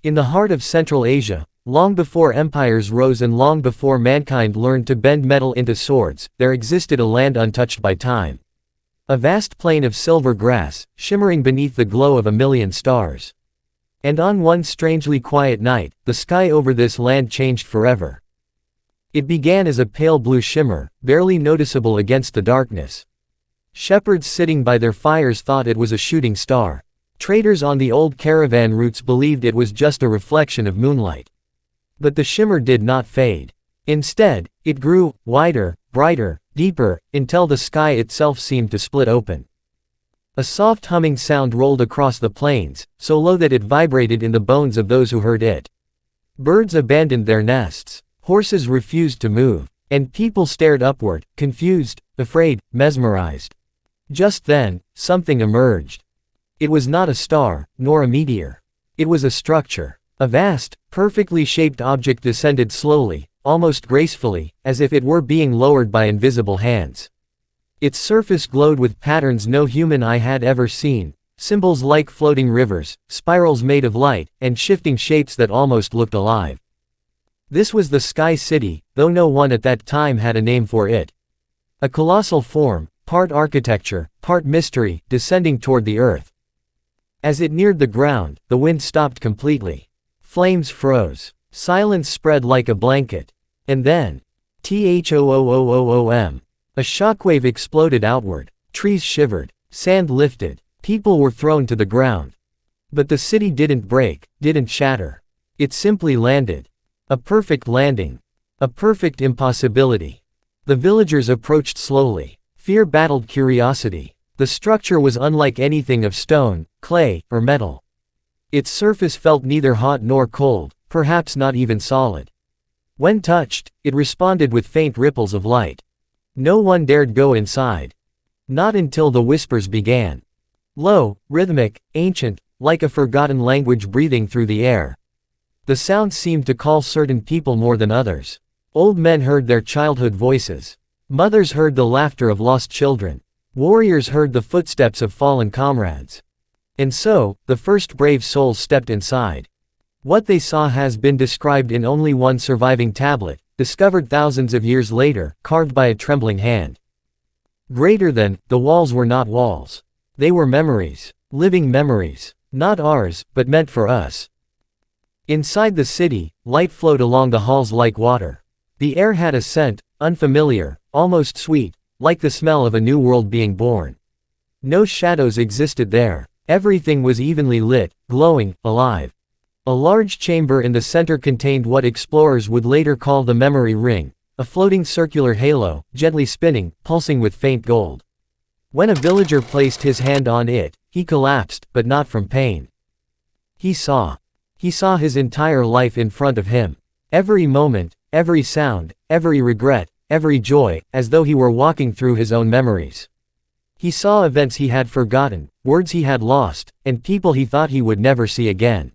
In the heart of Central Asia, long before empires rose and long before mankind learned to bend metal into swords, there existed a land untouched by time. A vast plain of silver grass, shimmering beneath the glow of a million stars. And on one strangely quiet night, the sky over this land changed forever. It began as a pale blue shimmer, barely noticeable against the darkness. Shepherds sitting by their fires thought it was a shooting star. Traders on the old caravan routes believed it was just a reflection of moonlight. But the shimmer did not fade. Instead, it grew, wider, brighter, deeper, until the sky itself seemed to split open. A soft humming sound rolled across the plains, so low that it vibrated in the bones of those who heard it. Birds abandoned their nests, horses refused to move, and people stared upward, confused, afraid, mesmerized. Just then, something emerged. It was not a star, nor a meteor. It was a structure. A vast, perfectly shaped object descended slowly, almost gracefully, as if it were being lowered by invisible hands. Its surface glowed with patterns no human eye had ever seen, symbols like floating rivers, spirals made of light, and shifting shapes that almost looked alive. This was the Sky City, though no one at that time had a name for it. A colossal form, part architecture, part mystery, descending toward the earth. As it neared the ground, the wind stopped completely. Flames froze. Silence spread like a blanket. And then, THOOOOOM. A shockwave exploded outward. Trees shivered. Sand lifted. People were thrown to the ground. But the city didn't break, didn't shatter. It simply landed. A perfect landing. A perfect impossibility. The villagers approached slowly. Fear battled curiosity. The structure was unlike anything of stone, clay, or metal. Its surface felt neither hot nor cold, perhaps not even solid. When touched, it responded with faint ripples of light. No one dared go inside. Not until the whispers began. Low, rhythmic, ancient, like a forgotten language breathing through the air. The sound seemed to call certain people more than others. Old men heard their childhood voices. Mothers heard the laughter of lost children. Warriors heard the footsteps of fallen comrades. And so, the first brave souls stepped inside. What they saw has been described in only one surviving tablet, discovered thousands of years later, carved by a trembling hand. Greater than, the walls were not walls. They were memories. Living memories. Not ours, but meant for us. Inside the city, light flowed along the halls like water. The air had a scent, unfamiliar, almost sweet, like the smell of a new world being born. No shadows existed there. Everything was evenly lit, glowing, alive. A large chamber in the center contained what explorers would later call the memory ring, a floating circular halo, gently spinning, pulsing with faint gold. When a villager placed his hand on it, he collapsed, but not from pain. He saw his entire life in front of him. Every moment, every sound, every regret, every joy, as though he were walking through his own memories. He saw events he had forgotten, words he had lost, and people he thought he would never see again.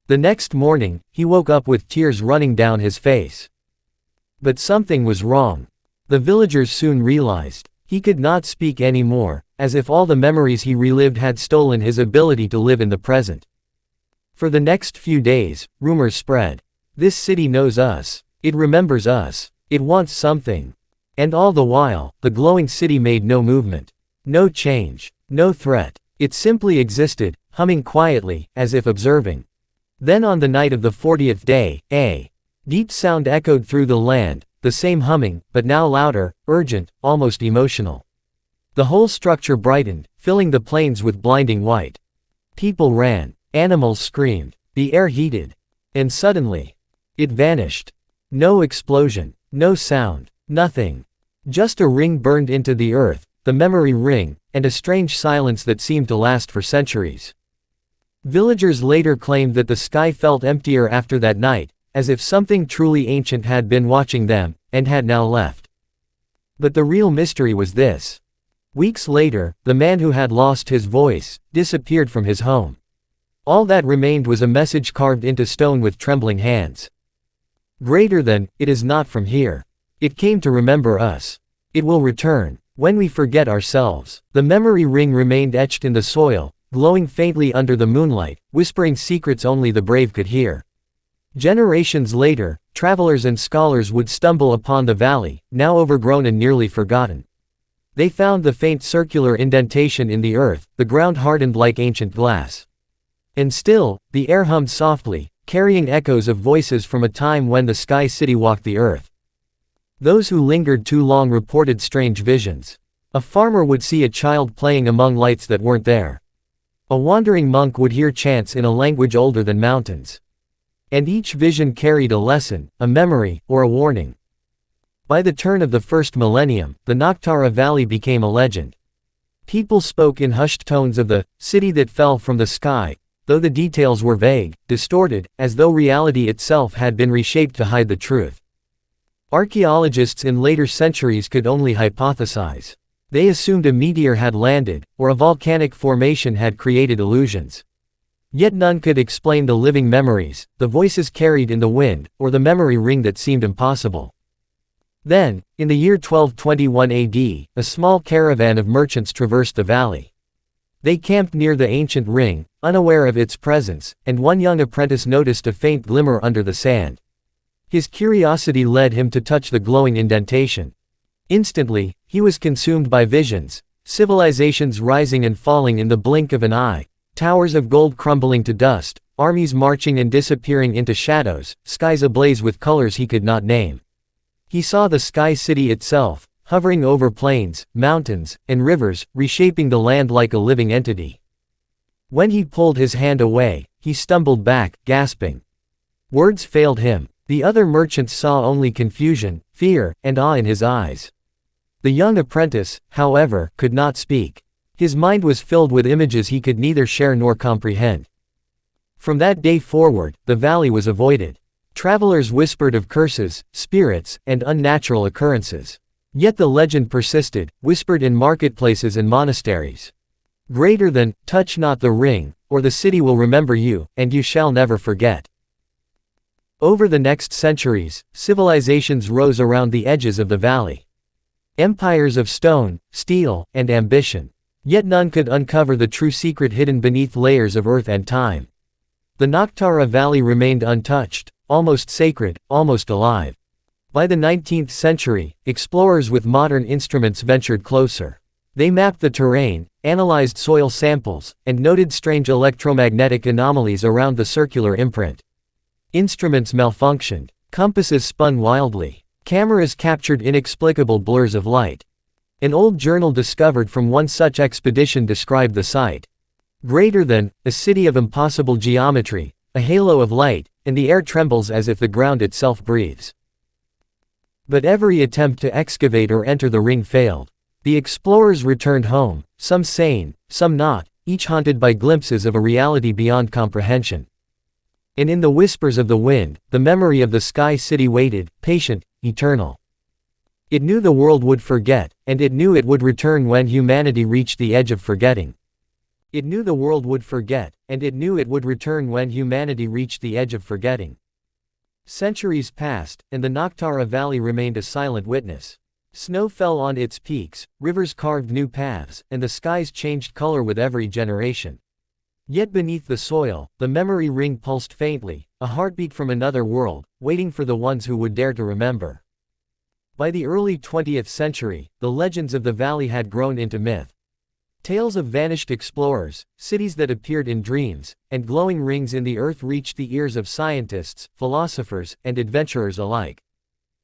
The next morning, he woke up with tears running down his face. But something was wrong. The villagers soon realized. He could not speak anymore, as if all the memories he relived had stolen his ability to live in the present. For the next few days, rumors spread. This city knows us. It remembers us. It wants something. And all the while, the glowing city made no movement. No change. No threat. It simply existed, humming quietly, as if observing. Then on the night of the 40th day, a deep sound echoed through the land, the same humming, but now louder, urgent, almost emotional. The whole structure brightened, filling the plains with blinding white. People ran. Animals screamed. The air heated. And suddenly, it vanished. No explosion. No sound. Nothing. Just a ring burned into the earth, the memory ring, and a strange silence that seemed to last for centuries. Villagers later claimed that the sky felt emptier after that night, as if something truly ancient had been watching them, and had now left. But the real mystery was this. Weeks later, the man who had lost his voice, disappeared from his home. All that remained was a message carved into stone with trembling hands. Greater than, it is not from here. It came to remember us. It will return. When we forget ourselves. The memory ring remained etched in the soil, glowing faintly under the moonlight, whispering secrets only the brave could hear. Generations later, travelers and scholars would stumble upon the valley, now overgrown and nearly forgotten. They found the faint circular indentation in the earth, the ground hardened like ancient glass. And still, the air hummed softly, carrying echoes of voices from a time when the Sky City walked the earth. Those who lingered too long reported strange visions. A farmer would see a child playing among lights that weren't there. A wandering monk would hear chants in a language older than mountains. And each vision carried a lesson, a memory, or a warning. By the turn of the first millennium, the Noktara Valley became a legend. People spoke in hushed tones of the city that fell from the sky, though the details were vague, distorted, as though reality itself had been reshaped to hide the truth. Archaeologists in later centuries could only hypothesize. They assumed a meteor had landed, or a volcanic formation had created illusions. Yet none could explain the living memories, the voices carried in the wind, or the memory ring that seemed impossible. Then, in the year 1221 AD, a small caravan of merchants traversed the valley. They camped near the ancient ring, unaware of its presence, and one young apprentice noticed a faint glimmer under the sand. His curiosity led him to touch the glowing indentation. Instantly, he was consumed by visions, civilizations rising and falling in the blink of an eye, towers of gold crumbling to dust, armies marching and disappearing into shadows, skies ablaze with colors he could not name. He saw the Sky City itself, hovering over plains, mountains, and rivers, reshaping the land like a living entity. When he pulled his hand away, he stumbled back, gasping. Words failed him. The other merchants saw only confusion, fear, and awe in his eyes. The young apprentice, however, could not speak. His mind was filled with images he could neither share nor comprehend. From that day forward, the valley was avoided. Travelers whispered of curses, spirits, and unnatural occurrences. Yet the legend persisted, whispered in marketplaces and monasteries. Greater than, touch not the ring, or the city will remember you, and you shall never forget. Over the next centuries, civilizations rose around the edges of the valley. Empires of stone, steel, and ambition. Yet none could uncover the true secret hidden beneath layers of earth and time. The Noktara Valley remained untouched, almost sacred, almost alive. By the 19th century, explorers with modern instruments ventured closer. They mapped the terrain, analyzed soil samples, and noted strange electromagnetic anomalies around the circular imprint. Instruments malfunctioned, compasses spun wildly, cameras captured inexplicable blurs of light. An old journal discovered from one such expedition described the site. Greater than, a city of impossible geometry, a halo of light, and the air trembles as if the ground itself breathes. But every attempt to excavate or enter the ring failed. The explorers returned home, some sane, some not, each haunted by glimpses of a reality beyond comprehension. And in the whispers of the wind, the memory of the Sky City waited, patient, eternal. It knew the world would forget, and it knew it would return when humanity reached the edge of forgetting. It knew the world would forget, and it knew it would return when humanity reached the edge of forgetting. Centuries passed, and the Noktara Valley remained a silent witness. Snow fell on its peaks, rivers carved new paths, and the skies changed color with every generation. Yet beneath the soil, the memory ring pulsed faintly, a heartbeat from another world, waiting for the ones who would dare to remember. By the early 20th century, the legends of the valley had grown into myth. Tales of vanished explorers, cities that appeared in dreams, and glowing rings in the earth reached the ears of scientists, philosophers, and adventurers alike.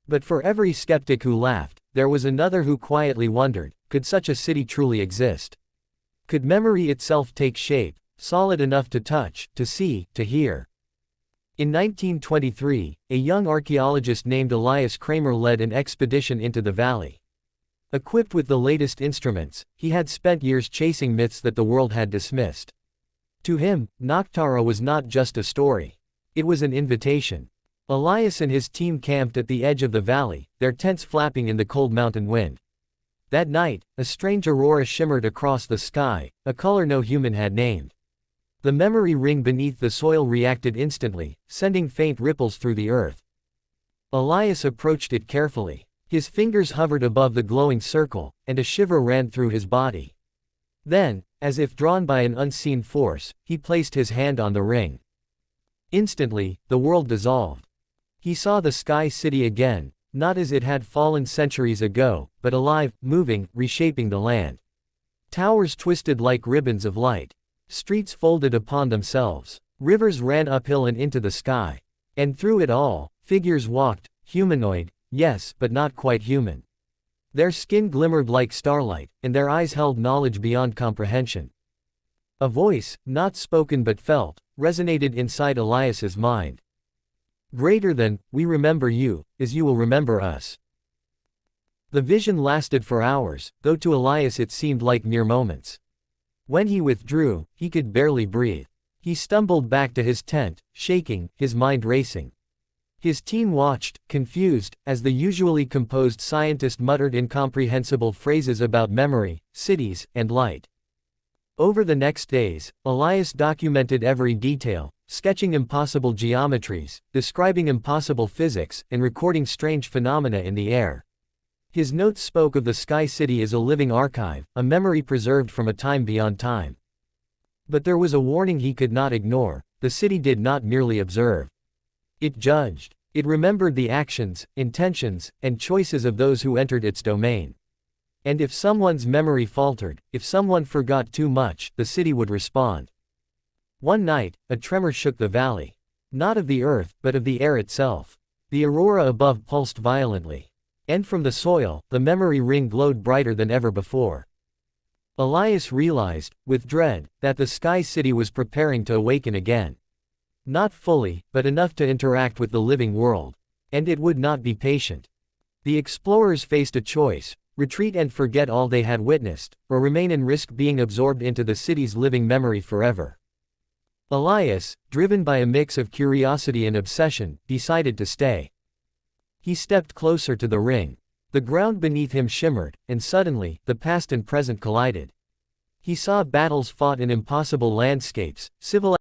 But for every skeptic who laughed, there was another who quietly wondered, could such a city truly exist? Could memory itself take shape, solid enough to touch, to see, to hear? In 1923, a young archaeologist named Elias Kramer led an expedition into the valley. Equipped with the latest instruments, he had spent years chasing myths that the world had dismissed. To him, Noktara was not just a story. It was an invitation. Elias and his team camped at the edge of the valley, their tents flapping in the cold mountain wind. That night, a strange aurora shimmered across the sky, a color no human had named. The memory ring beneath the soil reacted instantly, sending faint ripples through the earth. Elias approached it carefully. His fingers hovered above the glowing circle, and a shiver ran through his body. Then, As if drawn by an unseen force, he placed his hand on the ring. Instantly, the world dissolved. He saw the Sky City again, not as it had fallen centuries ago, but alive, moving, reshaping the land. Towers twisted like ribbons of light. Streets folded upon themselves. Rivers ran uphill and into the sky. And through it all, figures walked, humanoid, yes, but not quite human. Their skin glimmered like starlight, and their eyes held knowledge beyond comprehension. A voice, not spoken but felt, resonated inside Elias's mind. Greater than, we remember you, as you will remember us. The vision lasted for hours, though to Elias it seemed like mere moments. When he withdrew, he could barely breathe. He stumbled back to his tent, shaking, his mind racing. His team watched, confused, as the usually composed scientist muttered incomprehensible phrases about memory, cities, and light. Over the next days, Elias documented every detail, sketching impossible geometries, describing impossible physics, and recording strange phenomena in the air. His notes spoke of the Sky City as a living archive, a memory preserved from a time beyond time. But there was a warning he could not ignore: the city did not merely observe. It judged. It remembered the actions, intentions, and choices of those who entered its domain. And if someone's memory faltered, if someone forgot too much, the city would respond. One night, a tremor shook the valley. Not of the earth, but of the air itself. The aurora above pulsed violently. And from the soil, the memory ring glowed brighter than ever before. Elias realized, with dread, that the Sky City was preparing to awaken again. Not fully, but enough to interact with the living world. And it would not be patient. The explorers faced a choice: retreat and forget all they had witnessed, or remain and risk being absorbed into the city's living memory forever. Elias, driven by a mix of curiosity and obsession, decided to stay. He stepped closer to the ring. The ground beneath him shimmered, and suddenly, the past and present collided. He saw battles fought in impossible landscapes, civilizations